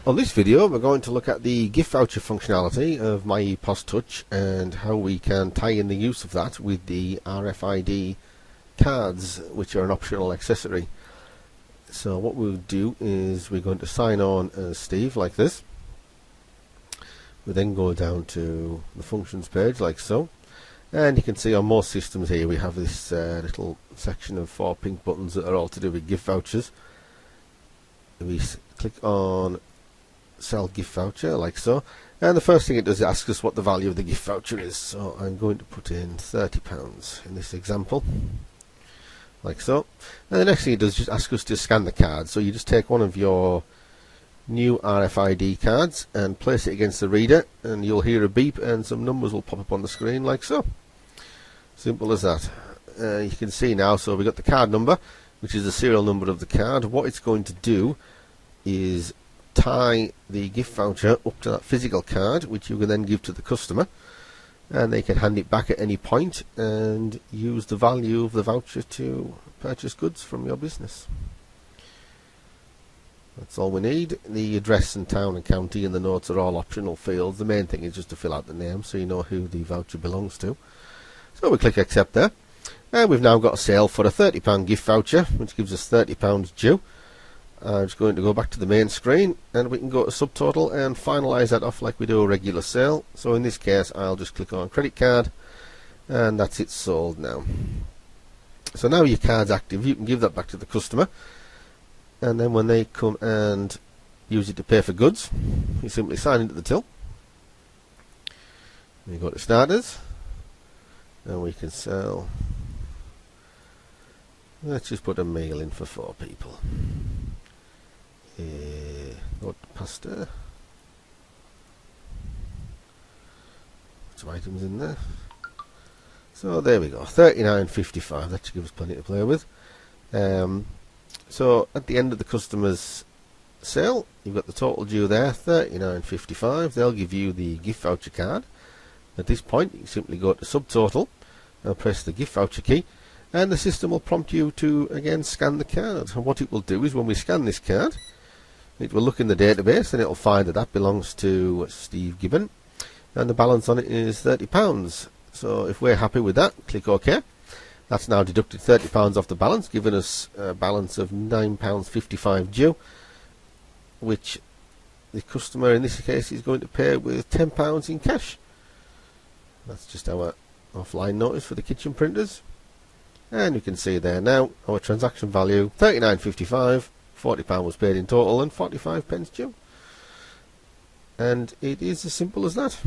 On this video we're going to look at the gift voucher functionality of myEPOS Touch and how we can tie in the use of that with the RFID cards, which are an optional accessory. So what we'll do is we're going to sign on as Steve like this. We then go down to the functions page like so, and you can see on most systems here we have this little section of 4 pink buttons that are all to do with gift vouchers. We click on sell gift voucher like so, and the first thing it does is ask us what the value of the gift voucher is. So I'm going to put in £30 in this example like so, and the next thing it does is just ask us to scan the card. So you just take one of your new RFID cards and place it against the reader, and you'll hear a beep and some numbers will pop up on the screen like so. Simple as that. You can see now, so we've got the card number, which is the serial number of the card. What it's going to do is tie the gift voucher up to that physical card, which you can then give to the customer, and they can hand it back at any point and use the value of the voucher to purchase goods from your business. That's all we need. The address and town and county and the notes are all optional fields. The main thing is just to fill out the name so you know who the voucher belongs to. So we click accept there, and we've now got a sale for a £30 gift voucher, which gives us £30 due. I'm just going to go back to the main screen, and we can go to subtotal and finalise that off like we do a regular sale. So in this case I'll just click on credit card, and that's it, sold now. So now your card's active, you can give that back to the customer, and then when they come and use it to pay for goods, you simply sign into the till. We go to starters, and we can sell, let's just put a meal in for 4 people. Go to pasta. Some items in there. So there we go, $39.55. That should give us plenty to play with. So at the end of the customer's sale, you've got the total due there, $39.55. They'll give you the gift voucher card. At this point, you simply go to subtotal and press the gift voucher key, and the system will prompt you to again scan the card. And what it will do is when we scan this card, it will look in the database and it will find that that belongs to Steve Gibbon, and the balance on it is £30. So if we're happy with that, click OK. That's now deducted £30 off the balance, giving us a balance of £9.55 due, which the customer in this case is going to pay with £10 in cash. That's just our offline notice for the kitchen printers. And you can see there now our transaction value £39.55, £40 was paid in total, and 45 pence due. And it is as simple as that.